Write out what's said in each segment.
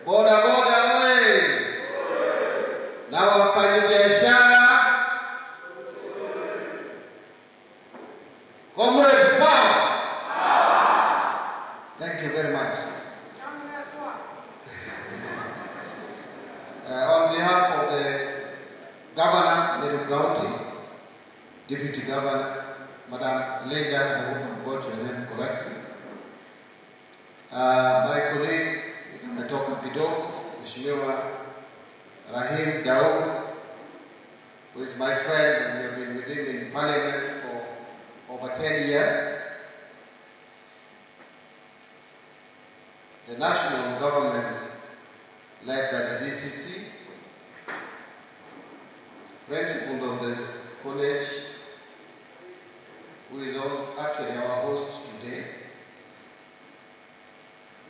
Boda boda oye! Na wafanyabiashara, comrades power! Thank you very much. On behalf of the Governor, Meru County, Deputy Governor, Madam Lega, I hope I got your name correctly. My colleague, ametoka kidogo, Mheshimiwa Rahim Daud, who is my friend and we have been with him in Parliament for over 10 years. The national government, led by the DCC, principal of this college, who is actually our host today,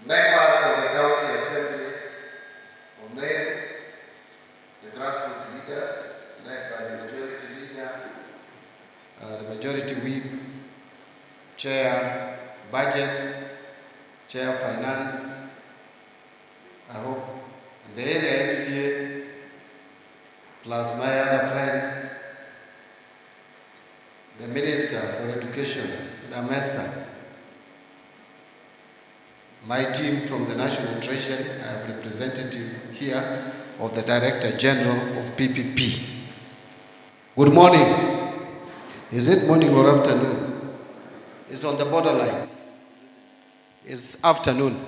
members of the county assembly, or mayor, the grassroots leaders, led by the majority leader, the majority whip, chair budget, chair finance, I hope the area MCA, plus my other friend, the Minister for Education, Damesta, my team from the National Treasury, I have representative here of the Director General of PPP. Good morning. Is it morning or afternoon? It's on the borderline. It's afternoon.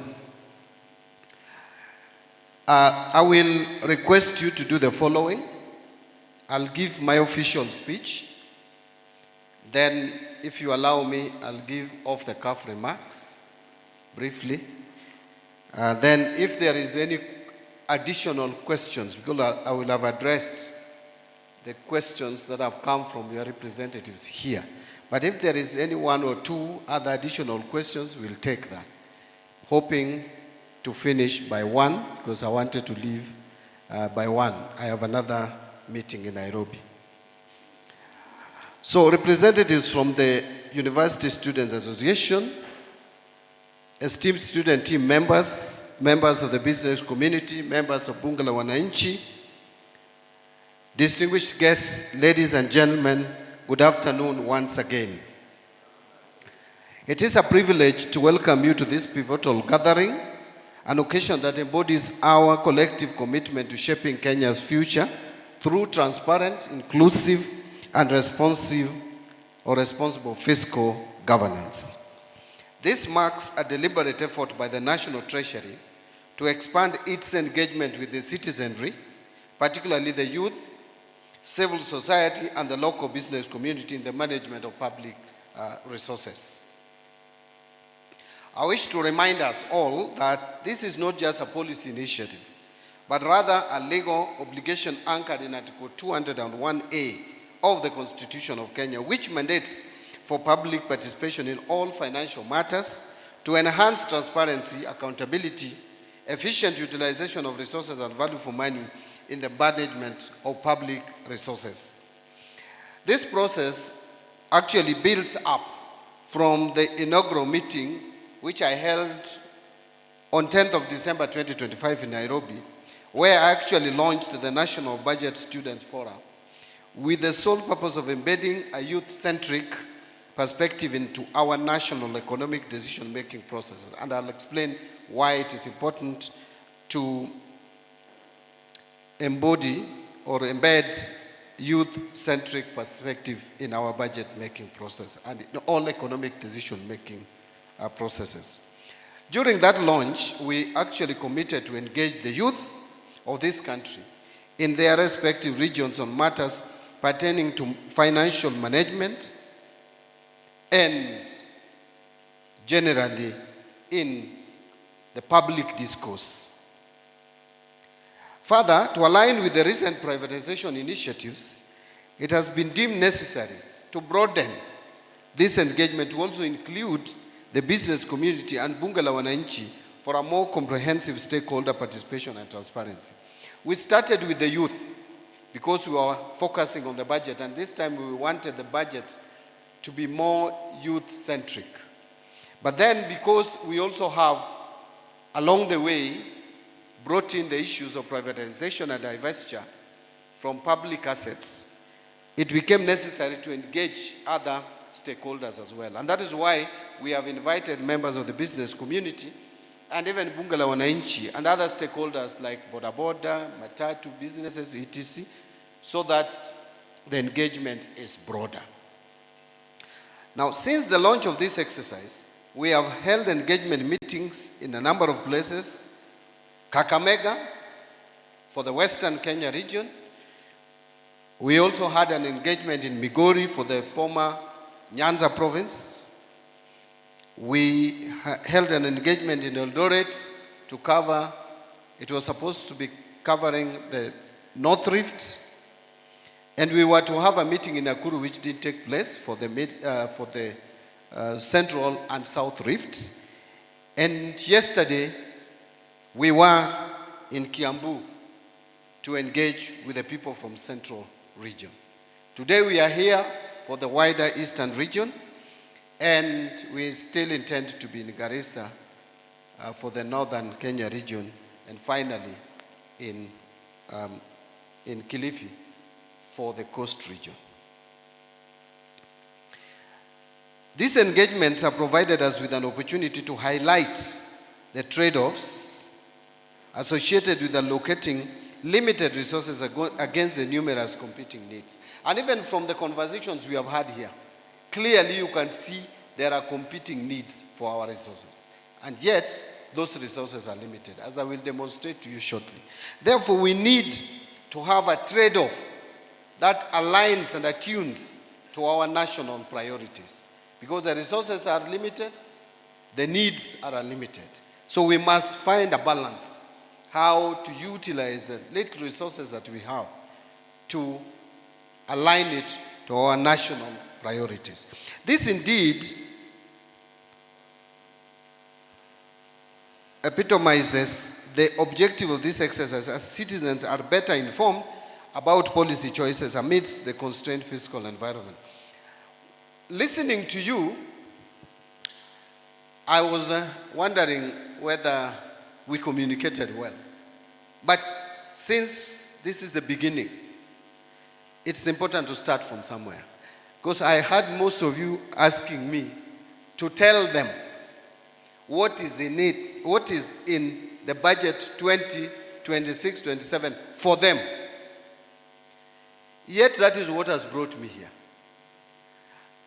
I will request you to do the following. I'll give my official speech. Then, if you allow me, I'll give off-the-cuff remarks, briefly. Then, if there is any additional questions, because I will have addressed the questions that have come from your representatives here. But if there is any one or two other additional questions, we'll take that. Hoping to finish by 1, because I wanted to leave by 1. I have another meeting in Nairobi. So representatives from the University Students Association, esteemed student team members, members of the business community, members of Bunge la Wananchi, distinguished guests, ladies and gentlemen, good afternoon once again. It is a privilege to welcome you to this pivotal gathering, an occasion that embodies our collective commitment to shaping Kenya's future through transparent, inclusive, and responsible fiscal governance. This marks a deliberate effort by the National Treasury to expand its engagement with the citizenry, particularly the youth, civil society, and the local business community in the management of public resources. I wish to remind us all that this is not just a policy initiative, but rather a legal obligation anchored in Article 201A of the Constitution of Kenya, which mandates for public participation in all financial matters to enhance transparency, accountability, efficient utilization of resources, and value for money in the management of public resources. This process actually builds up from the inaugural meeting, which I held on 10th of December 2025 in Nairobi, where I actually launched the National Budget Students Forum with the sole purpose of embedding a youth-centric perspective into our national economic decision-making process. And I'll explain why it is important to embody or embed youth-centric perspective in our budget-making process and in all economic decision-making processes. During that launch, we actually committed to engage the youth of this country in their respective regions on matters pertaining to financial management and generally in the public discourse. Further, to align with the recent privatization initiatives, it has been deemed necessary to broaden this engagement to also include the business community and Bunge la Wananchi for a more comprehensive stakeholder participation and transparency. We started with the youth because we were focusing on the budget, and this time we wanted the budget to be more— but then because we also have along the way brought in the issues of privatization and divestiture from public assets, it became necessary to engage other stakeholders as well. And that is why we have invited members of the business community and even Bunge la Wananchi and other stakeholders like Boda Boda, Matatu, businesses, etc., so that the engagement is broader. Now, since the launch of this exercise, we have held engagement meetings in a number of places. Kakamega for the Western Kenya region. We also had an engagement in Migori for the former Nyanza province. We held an engagement in Eldoret to cover, it was supposed to be covering the North Rift. And we were to have a meeting in Nakuru which did take place for the Central and South Rifts. And yesterday, we were in Kiambu to engage with the people from Central region. Today we are here for the wider Eastern region, and we still intend to be in Garissa for the Northern Kenya region, and finally in Kilifi for the Coast region. These engagements have provided us with an opportunity to highlight the trade-offs associated with allocating limited resources against the numerous competing needs. And even from the conversations we have had here, clearly you can see there are competing needs for our resources. And yet, those resources are limited, as I will demonstrate to you shortly. Therefore, we need to have a trade-off that aligns and attunes to our national priorities. Because the resources are limited, the needs are unlimited. So we must find a balance, how to utilize the little resources that we have to align it to our national priorities. This indeed epitomizes the objective of this exercise, as citizens are better informed about policy choices amidst the constrained fiscal environment. Listening to you, I was wondering whether we communicated well. But since this is the beginning, it's important to start from somewhere. Because I had most of you asking me to tell them what is in it, what is in the budget 2026-27 for them. Yet that is what has brought me here.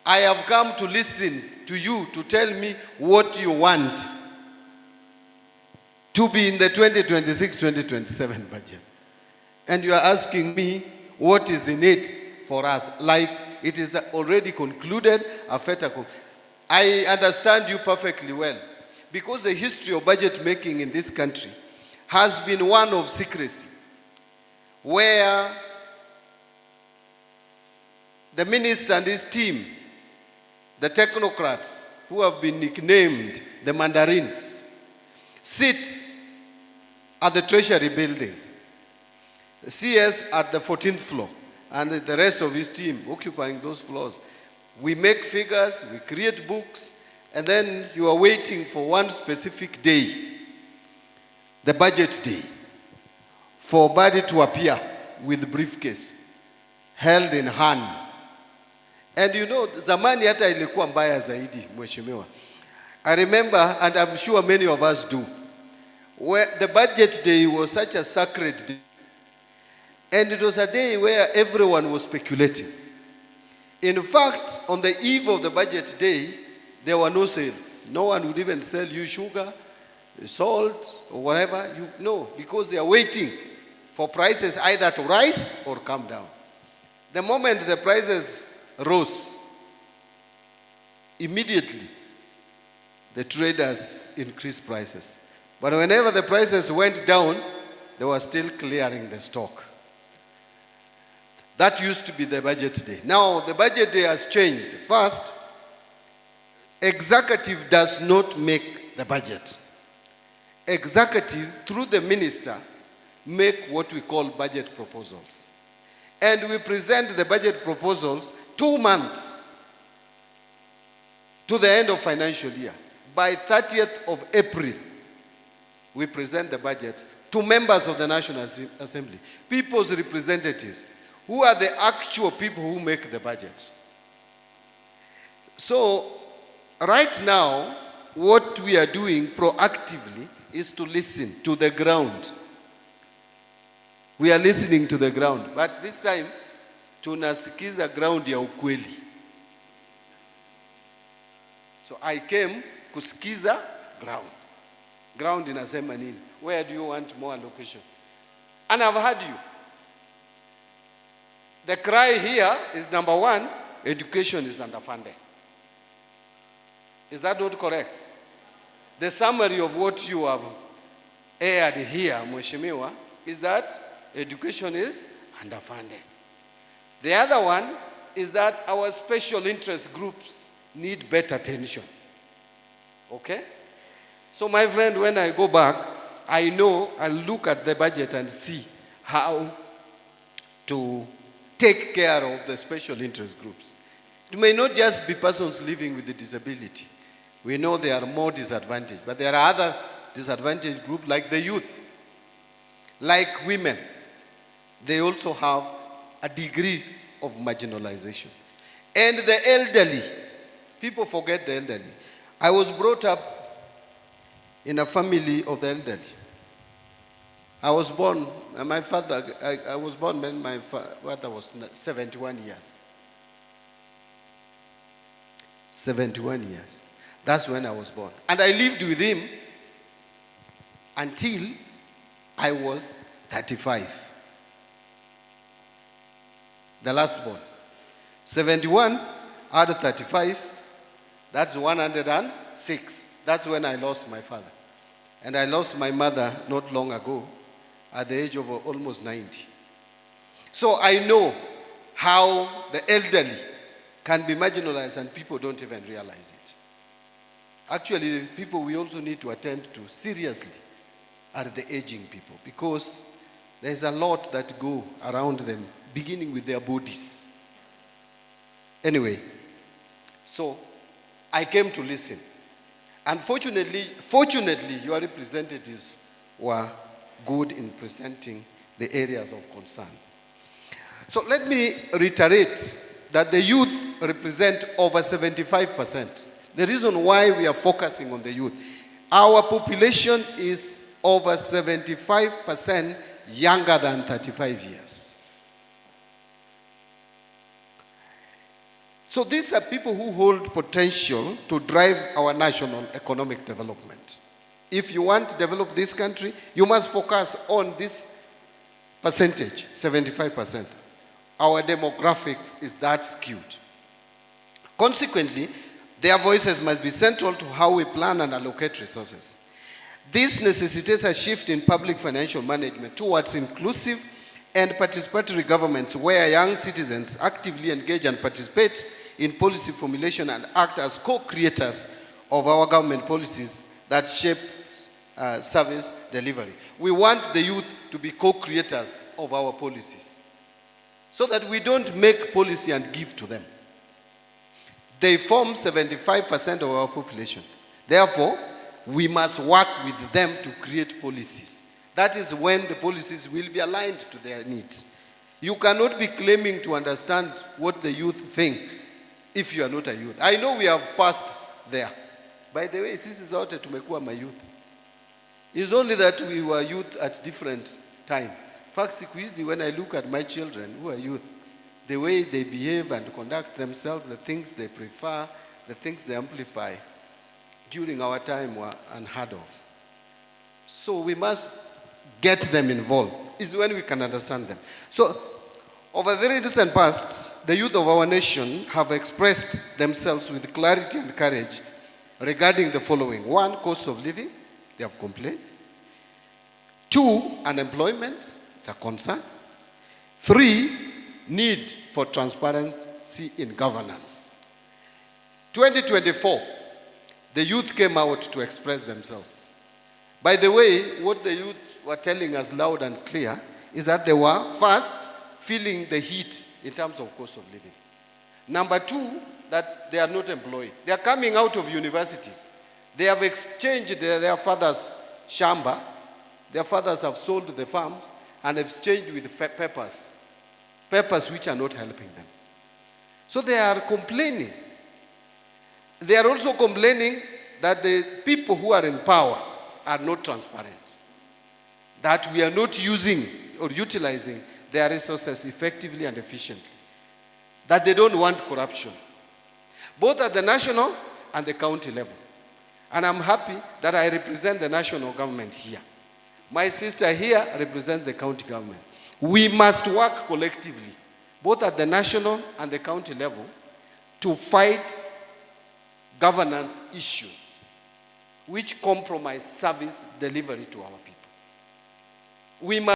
I have come to listen to you to tell me what you want to be in the 2026-2027 budget. And you are asking me what is in it for us, like it is already concluded, a fait accompli. I understand you perfectly well, because the history of budget making in this country has been one of secrecy, where the minister and his team, the technocrats who have been nicknamed the Mandarins, sit at the Treasury building, the CS at the 14th floor, and the rest of his team occupying those floors. We make figures, we create books, and then you are waiting for one specific day, the budget day, for Mbadi to appear with briefcase, held in hand. And you know, zamani hata ilikuwa mbaya zaidi, mheshimiwa. I remember, and I'm sure many of us do, where the budget day was such a sacred day. And it was a day where everyone was speculating. In fact, on the eve of the budget day, there were no sales. No one would even sell you sugar, salt, or whatever. Because they are waiting for prices either to rise or come down. The moment the prices rose, immediately the traders increased prices. But whenever the prices went down, they were still clearing the stock. That used to be the budget day. Now the budget day has changed. First, executive does not make the budget. Executive, through the minister, make what we call budget proposals. And we present the budget proposals 2 months to the end of financial year. By 30th of April, we present the budget to members of the National Assembly, people's representatives, who are the actual people who make the budget. So, right now, what we are doing proactively is to listen to the ground. We are listening to the ground, but this time, tunasikiza ground ya ukweli. So I came kusikiza ground. Ground inasema nini? Where do you want more allocation? And I've heard you. The cry here is number one, education is underfunded. Is that not correct? The summary of what you have aired here, Mheshimiwa, is that education is underfunded. The other one is that our special interest groups need better attention. Okay? So my friend, when I go back, I know I'll look at the budget and see how to take care of the special interest groups. It may not just be persons living with a disability. We know there are more disadvantaged, but there are other disadvantaged groups like the youth, like women. They also have a degree of marginalization. And the elderly, people forget the elderly. I was brought up in a family of the elderly. I was born, my father, I was born when my father was 71 years. 71 years. That's when I was born. And I lived with him until I was 35. The last born. 71 out of 35, that's 106. That's when I lost my father. And I lost my mother not long ago at the age of almost 90. So I know how the elderly can be marginalized and people don't even realize it. Actually, people we also need to attend to seriously are the aging people, because there's a lot that go around them, beginning with their bodies. Anyway, so I came to listen. And fortunately, your representatives were good in presenting the areas of concern. So let me reiterate that the youth represent over 75%. The reason why we are focusing on the youth, our population is over 75% younger than 35 years. So these are people who hold potential to drive our national economic development. If you want to develop this country, you must focus on this percentage, 75%. Our demographics is that skewed. Consequently, their voices must be central to how we plan and allocate resources. This necessitates a shift in public financial management towards inclusive and participatory governments where young citizens actively engage and participate in policy formulation and act as co-creators of our government policies that shape service delivery. We want the youth to be co-creators of our policies so that we don't make policy and give to them. They form 75% of our population. Therefore, we must work with them to create policies. That is when the policies will be aligned to their needs. You cannot be claiming to understand what the youth think if you are not a youth. I know we have passed there. By the way, sisi zote tumekuwa mayouth. It's only that we were youth at different time. In fact, siku hizi, when I look at my children who are youth, the way they behave and conduct themselves, the things they prefer, the things they amplify, during our time were unheard of. So we must get them involved. Is when we can understand them. So, over the very distant past, the youth of our nation have expressed themselves with clarity and courage regarding the following. 1, cost of living, they have complained. 2, unemployment, it's a concern. 3, need for transparency in governance. 2024, the youth came out to express themselves. By the way, what the youth were telling us loud and clear is that they were first feeling the heat in terms of cost of living. Number 2, that they are not employed. They are coming out of universities. They have exchanged their father's shamba. Their fathers have sold the farms and exchanged with peppers which are not helping them. So they are complaining. They are also complaining that the people who are in power are not transparent, that we are not using or utilizing their resources effectively and efficiently, that they don't want corruption, both at the national and the county level. And I'm happy that I represent the national government here. My sister here represents the county government. We must work collectively, both at the national and the county level, to fight governance issues which compromise service delivery to our people. We must